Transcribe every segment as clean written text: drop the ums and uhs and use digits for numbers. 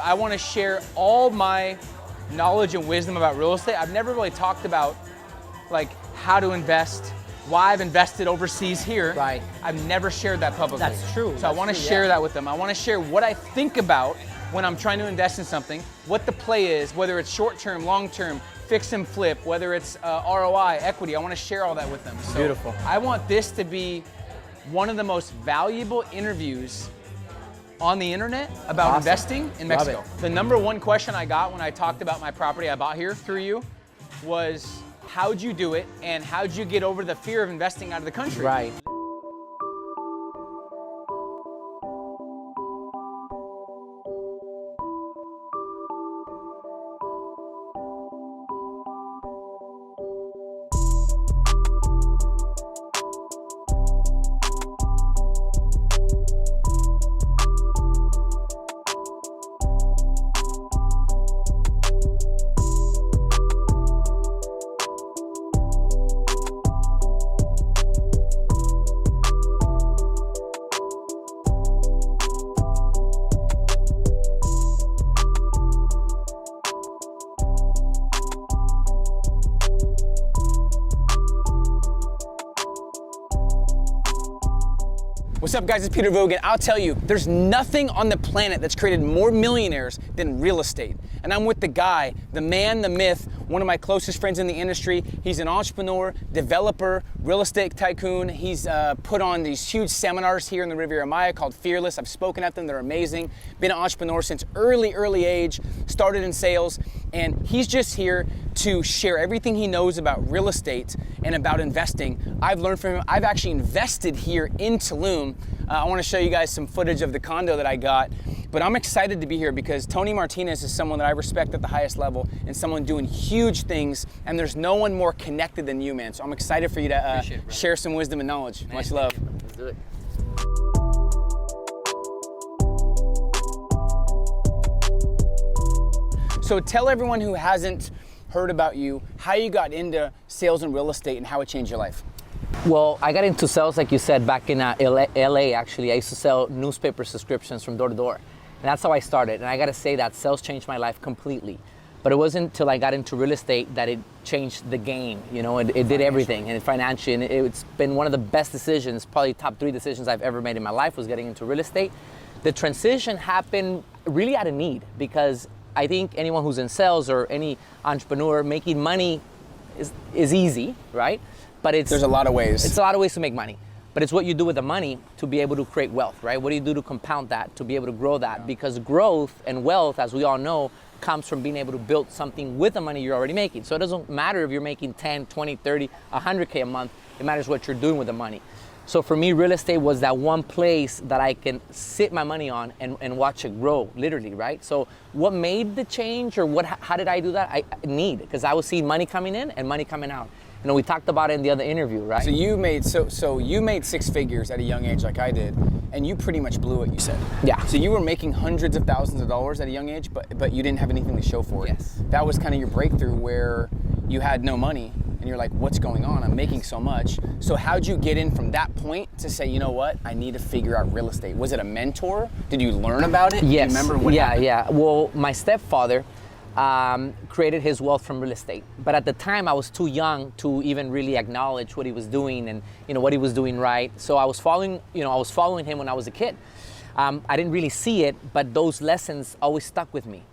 I want to share all my knowledge and wisdom about real estate. I've never really talked about like how to invest, why I've invested overseas here. Right. I've never shared that publicly. That's true. So I want to share that with them. I want to share what I think about when I'm trying to invest in something, what the play is, whether it's short-term, long-term, fix and flip, whether it's ROI, equity. I want to share all that with them. So beautiful. I want this to be one of the most valuable interviews on the internet about investing in Mexico. The number one question I got when I talked about my property I bought here through you was, how'd you do it and how'd you get over the fear of investing out of the country? Right. What's up guys, it's Peter Voogd, and I'll tell you, there's nothing on the planet that's created more millionaires than real estate. And I'm with the guy, the man, the myth, one of my closest friends in the industry. He's an entrepreneur, developer, real estate tycoon. He's put on these huge seminars here in the Riviera Maya called Fearless. I've spoken at them, they're amazing. Been an entrepreneur since early age, started in sales, and he's just here to share everything he knows about real estate and about investing. I've learned from him. I've actually invested here in Tulum. I want to show you guys some footage of the condo that I got, but I'm excited to be here because Tony Martinez is someone that I respect at the highest level and someone doing huge things, and there's no one more connected than you, man. So I'm excited for you to share some wisdom and knowledge. Man, much love. Let's do it. So tell everyone who hasn't heard about you how you got into sales and real estate and how it changed your life. Well, I got into sales, like you said, back in LA, actually. I used to sell newspaper subscriptions from door to door. And that's how I started. And I got to say that sales changed my life completely. But it wasn't until I got into real estate that it changed the game. You know, it did everything, and financially. And it's been one of the best decisions, probably top 3 decisions I've ever made in my life was getting into real estate. The transition happened really out of need, because I think anyone who's in sales or any entrepreneur, making money is easy, right? But there's a lot of ways. It's a lot of ways to make money. But it's what you do with the money to be able to create wealth, right? What do you do to compound that, to be able to grow that? Because growth and wealth, as we all know, comes from being able to build something with the money you're already making. So it doesn't matter if you're making 10, 20, 30, 100K a month. It matters what you're doing with the money. So for me, real estate was that one place that I can sit my money on and watch it grow, literally, right? So what made the change, or how did I do that? Because I was seeing money coming in and money coming out. You know, we talked about it in the other interview, right? So you made 6 figures at a young age, like I did, and you pretty much blew it, you said. Yeah. So you were making hundreds of thousands of dollars at a young age, but you didn't have anything to show for it. Yes. That was kind of your breakthrough, where you had no money and you're like, what's going on? I'm making so much. So how'd you get in from that point to say, you know what, I need to figure out real estate? Was it a mentor? Did you learn about it? Yes. Do you remember what happened? Yeah. Well, my stepfather created his wealth from real estate. But at the time, I was too young to even really acknowledge what he was doing and, you know, what he was doing right. So I was following him when I was a kid. I didn't really see it, but those lessons always stuck with me.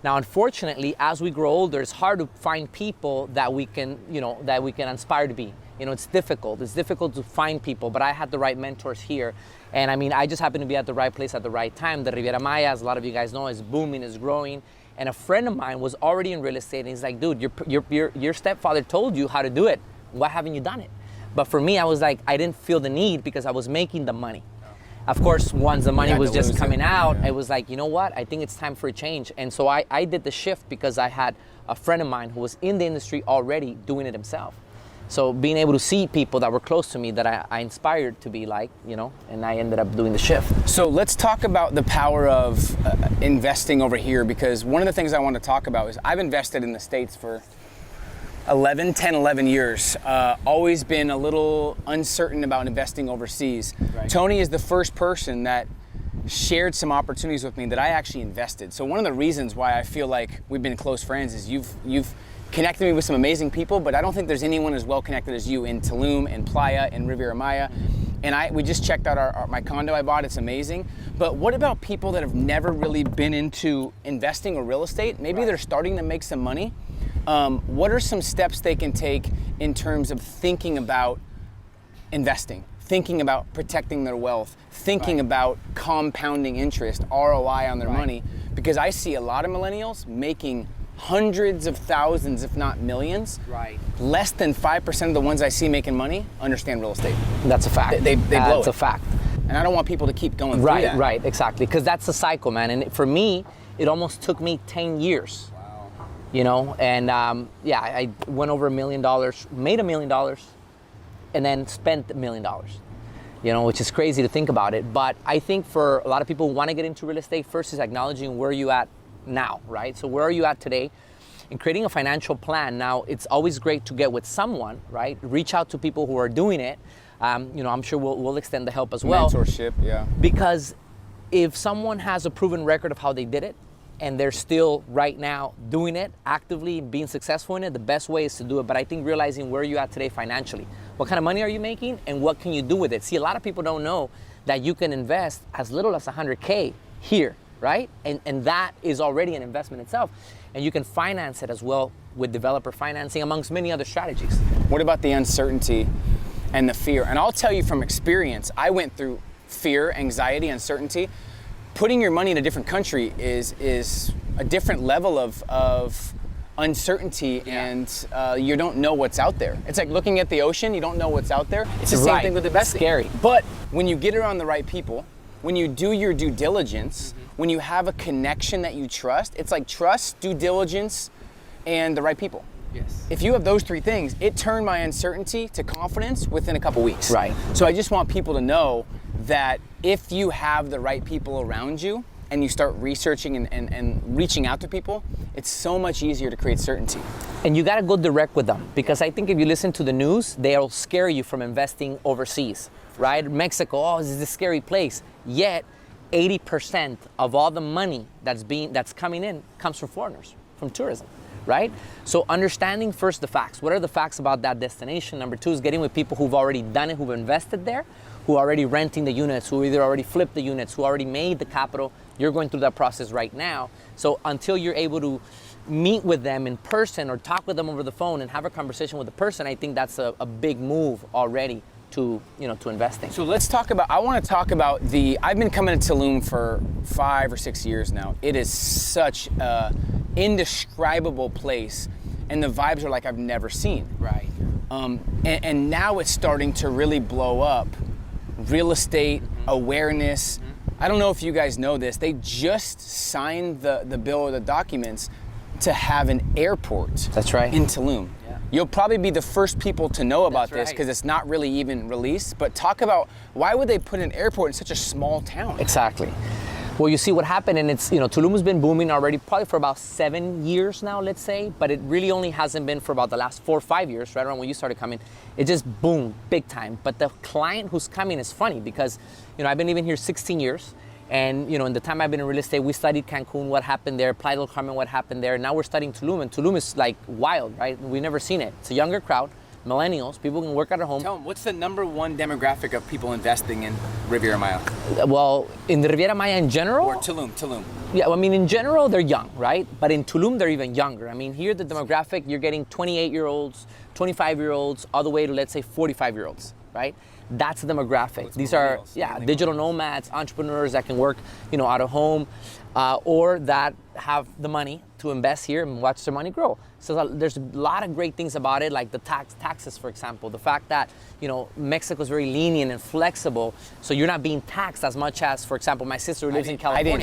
Now, unfortunately, as we grow older, it's hard to find people that we can inspire to be. You know, it's difficult. It's difficult to find people, but I had the right mentors here. And I mean, I just happened to be at the right place at the right time. The Riviera Maya, as a lot of you guys know, is booming, is growing. And a friend of mine was already in real estate, and he's like, dude, your stepfather told you how to do it. Why haven't you done it? But for me, I was like, I didn't feel the need because I was making the money. Of course, once the money was just coming out, I was like, you know what? I think it's time for a change. And so I did the shift because I had a friend of mine who was in the industry already doing it himself. So being able to see people that were close to me that I inspired to be like, you know, and I ended up doing the shift. So let's talk about the power of investing over here, because one of the things I want to talk about is I've invested in the States for 11 years. Always been a little uncertain about investing overseas. Right. Tony is the first person that shared some opportunities with me that I actually invested. So one of the reasons why I feel like we've been close friends is you've connected me with some amazing people, but I don't think there's anyone as well connected as you in Tulum and Playa and Riviera Maya. And we just checked out my condo I bought. It's amazing. But what about people that have never really been into investing or real estate? Maybe they're starting to make some money. What are some steps they can take in terms of thinking about investing, thinking about protecting their wealth, thinking about compounding interest, ROI on their money? Because I see a lot of millennials making hundreds of thousands, if not millions. Less than 5% of the ones I see making money understand real estate. That's a fact. They blow it. That's a fact. And I don't want people to keep going through that. Right, exactly. Because that's the cycle, man. And for me, it almost took me 10 years. You know, and I went over $1 million, made $1 million, and then spent $1 million. You know, which is crazy to think about it. But I think for a lot of people who want to get into real estate, first is acknowledging where you at now, right? So where are you at today? And creating a financial plan. Now, it's always great to get with someone, right? Reach out to people who are doing it. You know, I'm sure we'll extend the help as well. Mentorship, yeah. Because if someone has a proven record of how they did it, and they're still right now doing it actively, being successful in it, the best way is to do it. But I think realizing where you're at today financially, what kind of money are you making and what can you do with it? See, a lot of people don't know that you can invest as little as $100K here, right? And that is already an investment itself. And you can finance it as well with developer financing, amongst many other strategies. What about the uncertainty and the fear? And I'll tell you from experience, I went through fear, anxiety, uncertainty. Putting your money in a different country is a different level of uncertainty, and you don't know what's out there. It's like looking at the ocean, you don't know what's out there. It's the same thing with investing. Scary. But when you get around the right people, when you do your due diligence, when you have a connection that you trust, it's like trust, due diligence, and the right people. Yes. If you have those three things, it turned my uncertainty to confidence within a couple weeks. Right. So I just want people to know that if you have the right people around you and you start researching and reaching out to people, it's so much easier to create certainty. And you gotta go direct with them, because I think if you listen to the news, they'll scare you from investing overseas, right? Mexico, oh, this is a scary place. Yet, 80% of all the money that's coming in comes from foreigners, from tourism, right? So understanding first the facts. What are the facts about that destination? Number two is getting with people who've already done it, who've invested there, who are already renting the units, who either already flipped the units, who already made the capital. You're going through that process right now. So until you're able to meet with them in person or talk with them over the phone and have a conversation with the person, I think that's a big move already to investing. So let's talk about, I want to talk about I've been coming to Tulum for 5 or 6 years now. It is such a indescribable place, and the vibes are like I've never seen. Right. And now it's starting to really blow up. Real estate, awareness. I don't know if you guys know this, they just signed the bill or the documents to have an airport. That's right. In Tulum. Yeah. You'll probably be the first people to know about That's this right. because it's not really even released, but talk about why would they put an airport in such a small town? Exactly. Well, you see what happened, and it's, Tulum has been booming already probably for about 7 years now, let's say, but it really only hasn't been for about the last 4 or 5 years, right around when you started coming. It just boomed big time. But the client who's coming is funny because, I've been living here 16 years. And, in the time I've been in real estate, we studied Cancun, what happened there, Playa del Carmen, what happened there. Now we're studying Tulum, and Tulum is like wild, right? We've never seen it. It's a younger crowd, millennials, people can work at home. Tell them, what's the number one demographic of people investing in Riviera Maya? Well, in the Riviera Maya in general? Or Tulum. Yeah, I mean, in general, they're young, right? But in Tulum, they're even younger. I mean, here, the demographic, you're getting 28-year-olds, 25-year-olds, all the way to, let's say, 45-year-olds, right? That's the demographic. These are, digital nomads, entrepreneurs that can work, out of home, or that have the money to invest here and watch their money grow. So there's a lot of great things about it, like the taxes, for example. The fact that, Mexico is very lenient and flexible, so you're not being taxed as much as, for example, my sister who lives in California. I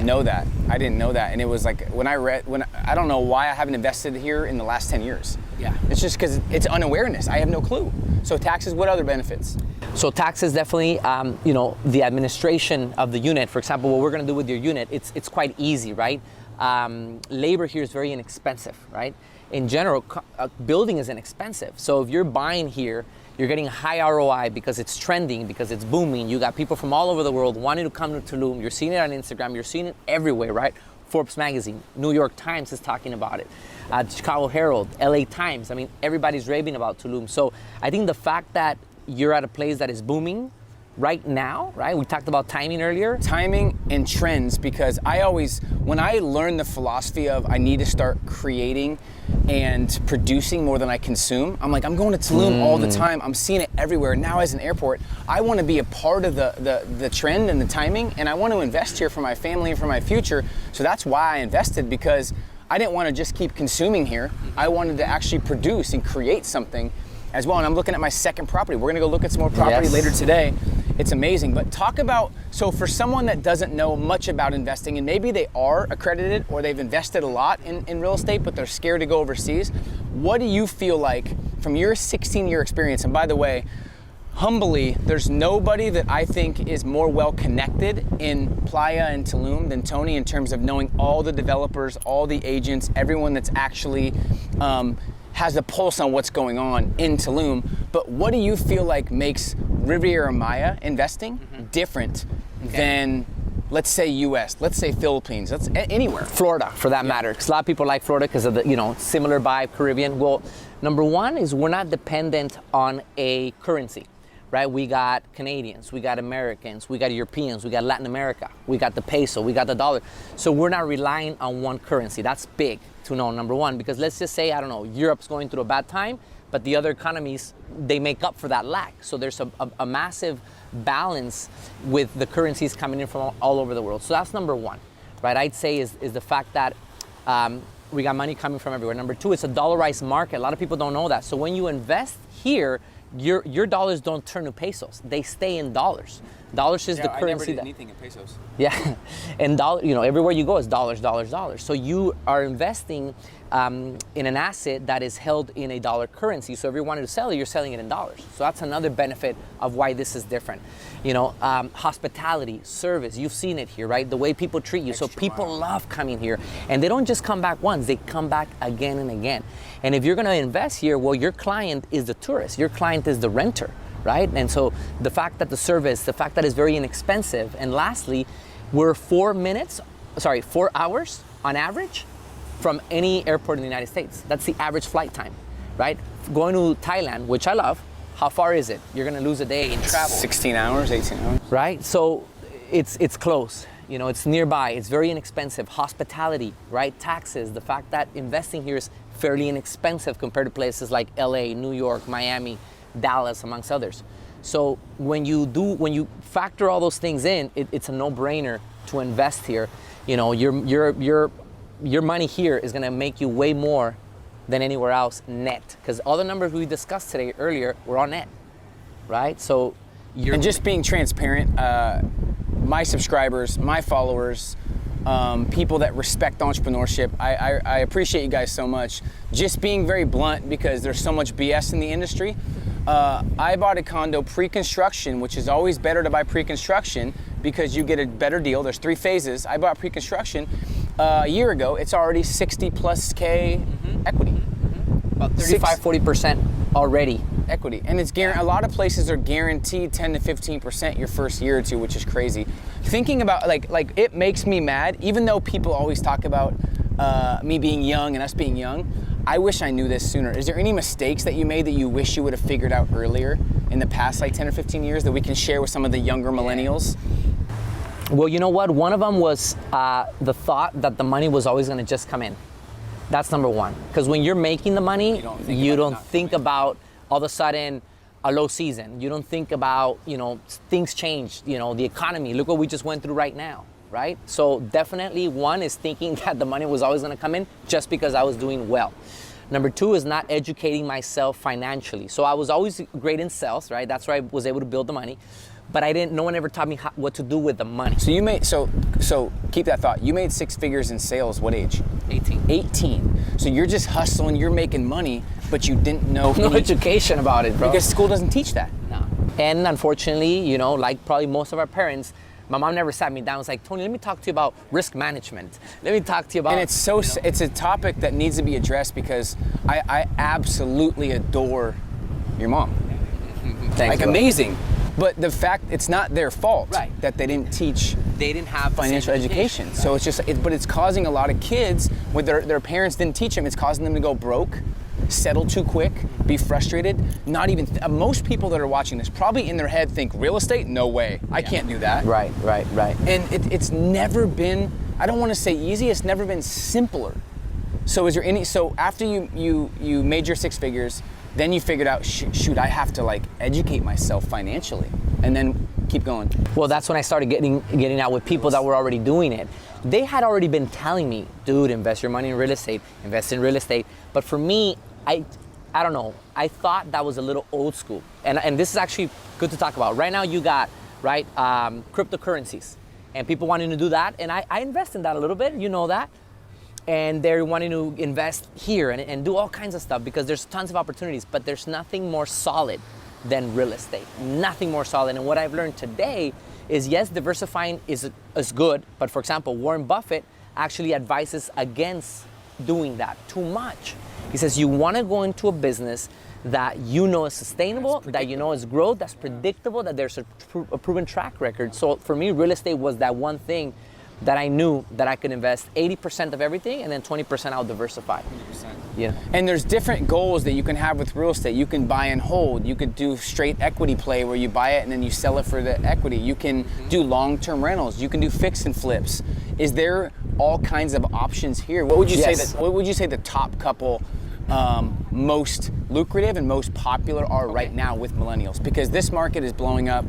didn't know that. And it was like, I don't know why I haven't invested here in the last 10 years. Yeah. It's just because it's unawareness. I have no clue. So taxes, what other benefits? So taxes definitely, the administration of the unit, for example, what we're gonna do with your unit, it's quite easy, right? Labor here is very inexpensive, right? In general, building is inexpensive. So if you're buying here, You're getting high ROI because it's trending, because it's booming. You got people from all over the world wanting to come to Tulum. You're seeing it on Instagram. You're seeing it everywhere, right? Forbes magazine, New York Times is talking about it. Chicago Herald, LA Times. I mean, everybody's raving about Tulum. So I think the fact that you're at a place that is booming right now, right? We talked about timing earlier. Timing and trends, because when I learned the philosophy of I need to start creating and producing more than I consume, I'm like, I'm going to Tulum all the time. I'm seeing it everywhere. Now as an airport, I want to be a part of the trend and the timing, and I want to invest here for my family and for my future. So that's why I invested, because I didn't want to just keep consuming here. I wanted to actually produce and create something as well. And I'm looking at my second property. We're gonna go look at some more property later today. It's amazing. But talk about, so for someone that doesn't know much about investing, and maybe they are accredited or they've invested a lot in real estate, but they're scared to go overseas, what do you feel like from your 16-year experience? And by the way, humbly, there's nobody that I think is more well connected in Playa and Tulum than Tony, in terms of knowing all the developers, all the agents, everyone that's actually has a pulse on what's going on in Tulum. But what do you feel like makes Riviera Maya investing different than, let's say, US, let's say Philippines, let's anywhere? Florida, for that matter, because a lot of people like Florida because of the similar vibe, Caribbean. Well, number one is we're not dependent on a currency, right? We got Canadians, we got Americans, we got Europeans, we got Latin America, we got the peso, we got the dollar. So we're not relying on one currency. That's big to know, number one, because let's just say, I don't know, Europe's going through a bad time, but the other economies, they make up for that lack. So there's a massive balance with the currencies coming in from all over the world. So that's number one, right? I'd say is the fact that we got money coming from everywhere. Number two, it's a dollarized market. A lot of people don't know that. So when you invest here, your dollars don't turn to pesos. They stay in dollars. Dollars is the currency. I never did anything in pesos. Yeah, and everywhere you go is dollars, dollars, dollars. So you are investing in an asset that is held in a dollar currency. So if you wanted to sell it, you're selling it in dollars. So that's another benefit of why this is different. Hospitality, service, you've seen it here, right? The way people treat you. So people love coming here, and they don't just come back once, they come back again and again. And if you're gonna invest here, well, your client is the tourist, your client is the renter, right? And so the fact that the service, the fact that it's very inexpensive, and lastly, we're 4 hours on average from any airport in the United States. That's the average flight time, right? Going to Thailand, which I love, how far is it? You're gonna lose a day in travel. 16 hours, 18 hours. Right, so it's close. It's nearby, it's very inexpensive. Hospitality, right? Taxes, the fact that investing here is fairly inexpensive compared to places like LA, New York, Miami, Dallas, amongst others. So when you factor all those things in, it's a no-brainer to invest here. Your money here is gonna make you way more than anywhere else net, because all the numbers we discussed today earlier were on net, right? So and just being transparent, my subscribers, my followers, people that respect entrepreneurship, I appreciate you guys so much. Just being very blunt, because there's so much BS in the industry. I bought a condo pre-construction, which is always better to buy pre-construction because you get a better deal. There's 3 phases. I bought pre-construction a year ago. It's already 60+K equity. About 35-40% already. Equity, and it's a lot of places are guaranteed 10 to 15% your first year or two, which is crazy. Thinking about like it makes me mad, even though people always talk about me being young and us being young. I wish I knew this sooner. Is there any mistakes that you made that you wish you would have figured out earlier in the past 10 or 15 years that we can share with some of the younger millennials? Well, you know what? One of them was the thought that the money was always going to just come in. That's number one. Because when you're making the money, you don't think about all of a sudden a low season. You don't think about, things change, the economy. Look what we just went through right now, right? So definitely one is thinking that the money was always gonna come in just because I was doing well. Number two is not educating myself financially. So I was always great in sales, right? That's where I was able to build the money. But no one ever taught me what to do with the money. So you made, so keep that thought. You made 6 figures in sales, what age? 18. 18. So you're just hustling, you're making money, but you didn't know no education about it, bro. Because school doesn't teach that. No. And unfortunately, like probably most of our parents, my mom never sat me down and was like, Tony, let me talk to you about risk management. Let me talk to you about... And it's a topic that needs to be addressed, because I absolutely adore your mom. awesome. Thanks, like bro. amazing. But the fact, it's not their fault Right. that they didn't teach They didn't have the financial same education. Right. So it's just, but it's causing a lot of kids, with their parents didn't teach them, it's causing them to go broke, settle too quick, be frustrated. Not even, most people that are watching this probably in their head think, real estate? No way, I can't do that. Right. And it's never been, I don't want to say easy, it's never been simpler. So is there any, so after you made your 6 figures, then you figured out, shoot, I have to like educate myself financially, and then keep going. Well, that's when I started getting out with people that were already doing it. They had already been telling me, dude, invest your money in real estate, invest in real estate. But for me, I don't know, I thought that was a little old school. And this is actually good to talk about. Right now you got, right, cryptocurrencies, and people wanting to do that. And I invest in that a little bit, you know that. And they're wanting to invest here and do all kinds of stuff because there's tons of opportunities, but there's nothing more solid than real estate. Nothing more solid. And what I've learned today is, yes, diversifying is good, but for example, Warren Buffett actually advises against doing that too much. He says you want to go into a business that you know is sustainable, that you know is growth, that's predictable, that there's a proven track record. So for me, real estate was that one thing that I knew that I could invest 80% of everything and then 20% I'll diversify. 100%. Yeah. And there's different goals that you can have with real estate. You can buy and hold. You could do straight equity play where you buy it and then you sell it for the equity. You can do long-term rentals. You can do fix and flips. Is there all kinds of options here? What would you say that? What would you say the top couple most lucrative and most popular are right now with millennials? Because this market is blowing up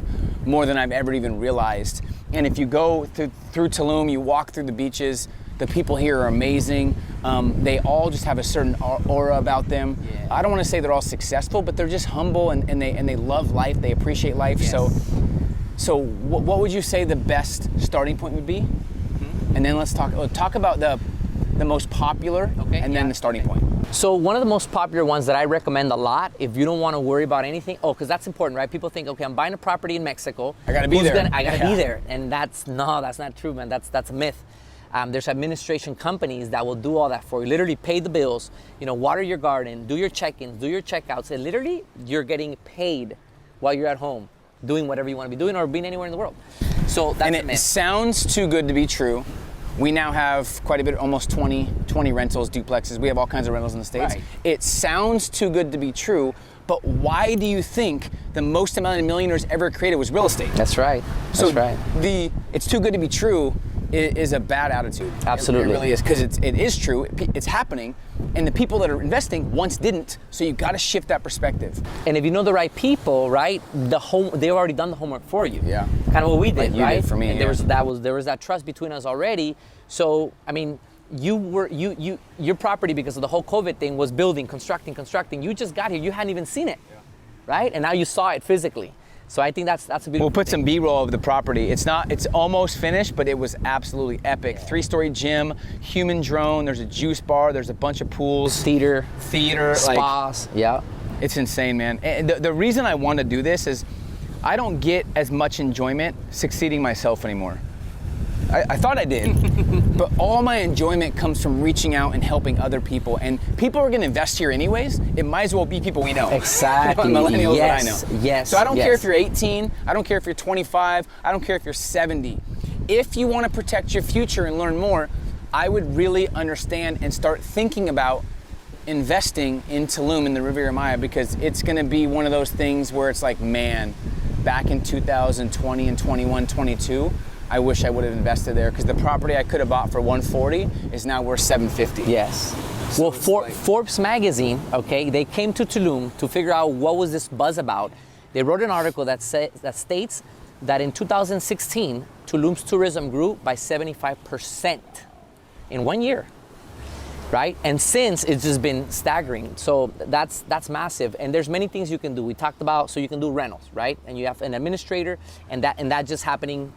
more than I've ever even realized. And if you go through Tulum, you walk through the beaches, the people here are amazing. They all just have a certain aura about them. Yeah. I don't want to say they're all successful, but they're just humble and they love life. They appreciate life. Yes. So what would you say the best starting point would be? Mm-hmm. And then let's talk about the most popular, and then the starting point. So one of the most popular ones that I recommend a lot, if you don't want to worry about anything, because that's important, right? People think, okay, I'm buying a property in Mexico. I gotta be there. I gotta be there. And that's not true, man. That's a myth. There's administration companies that will do all that for you. Literally pay the bills, water your garden, do your check-ins, do your checkouts, and literally you're getting paid while you're at home, doing whatever you want to be doing or being anywhere in the world. So that's a myth. It sounds too good to be true. We now have quite a bit, almost 20 rentals, duplexes. We have all kinds of rentals in the States. Right. It sounds too good to be true, but why do you think the most amount of millionaires ever created was real estate? That's right. That's right. It's too good to be true is a bad attitude. Absolutely. It really is, because it is true, it's happening, and the people that are investing once didn't, so you gotta shift that perspective. And if you know the right people, right, they've already done the homework for you. Yeah. Kind of what we did, like you right? did for me. And there was that trust between us already. So, I mean, your property, because of the whole COVID thing, was building, constructing. You just got here, you hadn't even seen it, right? And now you saw it physically. So I think that's a beautiful We'll put thing. some B-roll of the property. It's almost finished, but it was absolutely epic. Yeah. 3-story gym, human drone, there's a juice bar, there's a bunch of pools. Theater, spas. Yeah. It's insane, man. And the reason I want to do this is I don't get as much enjoyment succeeding myself anymore. I thought I did, but all my enjoyment comes from reaching out and helping other people. And people are going to invest here anyways. It might as well be people we know. Exactly. Millennials yes. that I know. Yes. So I don't care if you're 18. I don't care if you're 25. I don't care if you're 70. If you want to protect your future and learn more, I would really understand and start thinking about investing in Tulum in the Riviera Maya, because it's going to be one of those things where it's like, man, back in 2020 and 21, 22, I wish I would have invested there, because the property I could have bought for 140 is now worth 750. Yes. So well, Forbes magazine, okay, they came to Tulum to figure out what was this buzz about. They wrote an article that states that in 2016, Tulum's tourism grew by 75% in 1 year, right? And since, it's just been staggering. So that's massive. And there's many things you can do. We talked about, so you can do rentals, right? And you have an administrator, and that just happening,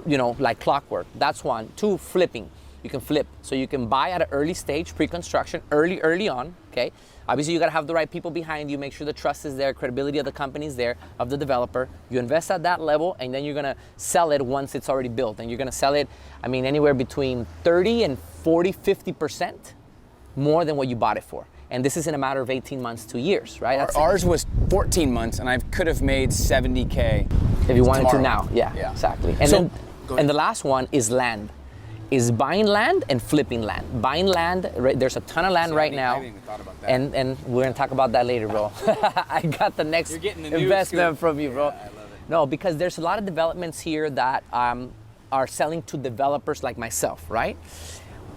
like clockwork. That's one. 2, flipping. You can flip. So you can buy at an early stage, pre-construction, early on, okay? Obviously, you gotta have the right people behind you, make sure the trust is there, credibility of the company is there, of the developer. You invest at that level, and then you're gonna sell it once it's already built. And you're gonna sell it, anywhere between 30 and 40, 50% more than what you bought it for. And this is in a matter of 18 months, 2 years, right? Ours was 14 months, and I could have made 70K if you wanted to tomorrow. now. Yeah, exactly. And So, and the last one is land. Is buying land and flipping land. Buying land, right, there's a ton of land right now. I haven't even thought about that. And we're gonna talk about that later, bro. I got the next You're getting the new investment scoop. from you, bro. Yeah, I love it. No, because there's a lot of developments here that are selling to developers like myself, right?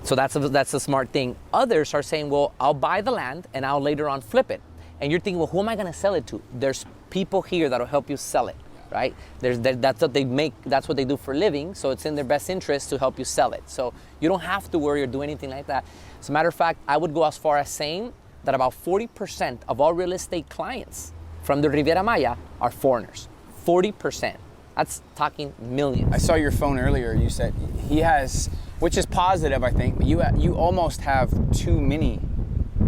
So that's a smart thing. Others are saying, well, I'll buy the land and I'll later on flip it. And you're thinking, well, who am I gonna sell it to? There's people here that'll help you sell it, right? That's what they make, that's what they do for a living, so it's in their best interest to help you sell it. So you don't have to worry or do anything like that. As a matter of fact, I would go as far as saying that about 40% of all real estate clients from the Riviera Maya are foreigners. 40%. That's talking millions. I saw your phone earlier. You said he has, which is positive, I think. But you almost have too many.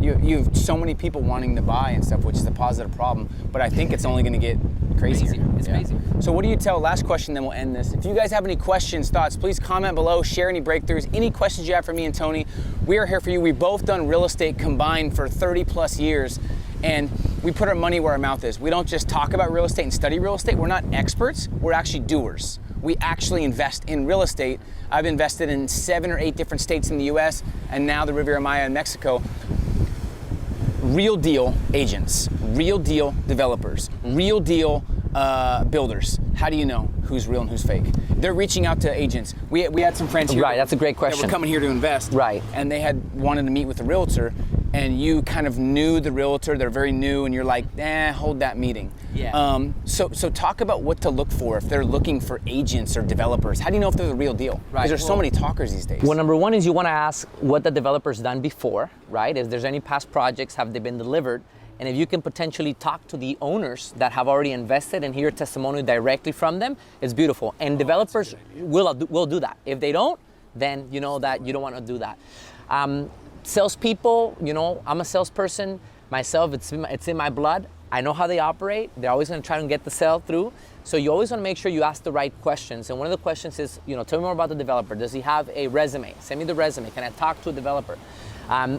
You have so many people wanting to buy and stuff, which is a positive problem. But I think it's only going to get crazier. It's crazy. So what do you tell? Last question, then we'll end this. If you guys have any questions, thoughts, please comment below. Share any breakthroughs, any questions you have for me and Tony. We are here for you. We've both done real estate combined for 30 plus years. And we put our money where our mouth is. We don't just talk about real estate and study real estate. We're not experts. We're actually doers. We actually invest in real estate. I've invested in 7 or 8 different states in the US and now the Riviera Maya in Mexico. Real deal agents, real deal developers, real deal builders. How do you know who's real and who's fake? They're reaching out to agents. We had some friends here. Right, that's a great question. That were coming here to invest. Right. And they had wanted to meet with a realtor, and you kind of knew the realtor. They're very new, and you're like, hold that meeting. Yeah. So talk about what to look for if they're looking for agents or developers. How do you know if they're the real deal? Right. Because there's so many talkers these days. Well, number one is you want to ask what the developer's done before, right? If there's any past projects, have they been delivered? And if you can potentially talk to the owners that have already invested and hear a testimony directly from them, it's beautiful. And developers will do that. If they don't, then you know that you don't want to do that. Salespeople, I'm a salesperson myself. It's in my blood. I know how they operate. They're always going to try and get the sale through. So you always want to make sure you ask the right questions. And one of the questions is, tell me more about the developer. Does he have a resume? Send me the resume. Can I talk to a developer?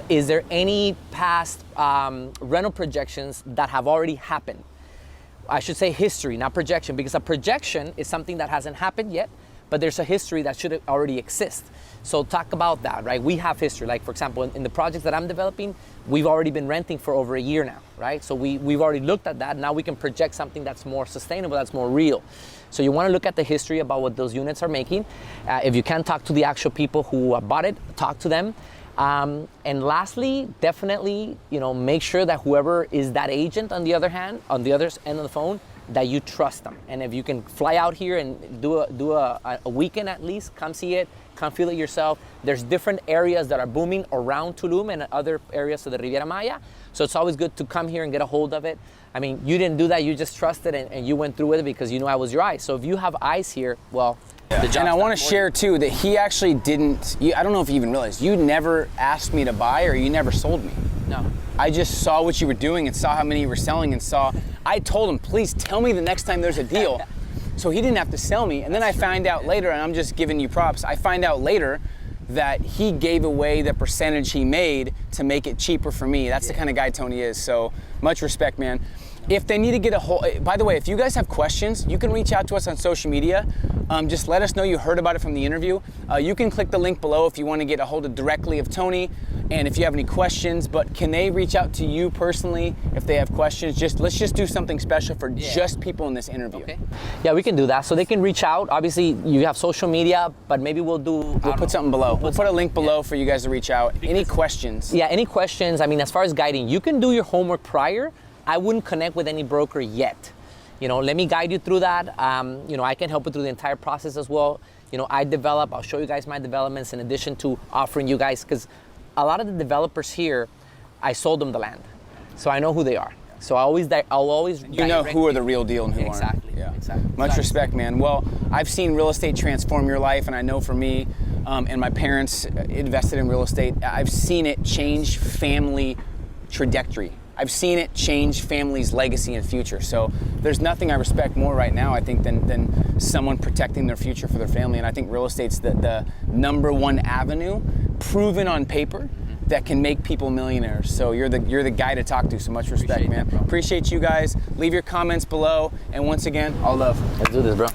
Is there any past rental projections that have already happened? I should say history, not projection, because a projection is something that hasn't happened yet, but there's a history that should already exist. So talk about that, right? We have history. Like, for example, in the projects that I'm developing, we've already been renting for over a year now, right? So we've already looked at that. Now we can project something that's more sustainable, that's more real. So you want to look at the history about what those units are making. If you can talk to the actual people who bought it, talk to them. And lastly, definitely, make sure that whoever is that agent on the other end of the phone, that you trust them. And if you can fly out here and do a weekend at least, come see it, come feel it yourself. There's different areas that are booming around Tulum and other areas of the Riviera Maya. So it's always good to come here and get a hold of it. I mean, you didn't do that, you just trusted and you went through with it because you knew I was your eyes. So if you have eyes here, well, and I want to share too that he actually didn't, I don't know if you even realized, you never asked me to buy or you never sold me. No. I just saw what you were doing and saw how many you were selling and I told him, please tell me the next time there's a deal. So he didn't have to sell me. And then I find out later, and I'm just giving you props, I find out later that he gave away the percentage he made to make it cheaper for me. That's the kind of guy Tony is. So much respect, man. If they need to get a hold, by the way, if you guys have questions, you can reach out to us on social media. Just let us know you heard about it from the interview. You can click the link below if you want to get a hold of directly of Tony, and if you have any questions. But can they reach out to you personally if they have questions? Let's just do something special for just people in this interview. Okay. Yeah, we can do that. So they can reach out. Obviously, you have social media, but maybe we'll put something below. We'll put a link below for you guys to reach out. Any questions? Yeah, any questions? I mean, as far as guiding, you can do your homework prior. I wouldn't connect with any broker yet. Let me guide you through that. I can help you through the entire process as well. I'll show you guys my developments in addition to offering you guys, because a lot of the developers here, I sold them the land. So I know who they are. So I'll always you know who are the real deal and who aren't. Exactly. Much respect, man. Well, I've seen real estate transform your life, and I know for me, and my parents invested in real estate, I've seen it change family trajectory. I've seen it change families' legacy and future. So there's nothing I respect more right now, I think, than someone protecting their future for their family. And I think real estate's the number one avenue, proven on paper, that can make people millionaires. So you're the guy to talk to. So much respect, Appreciate man. that, bro. Appreciate you guys. Leave your comments below. And once again, all love. Let's do this, bro.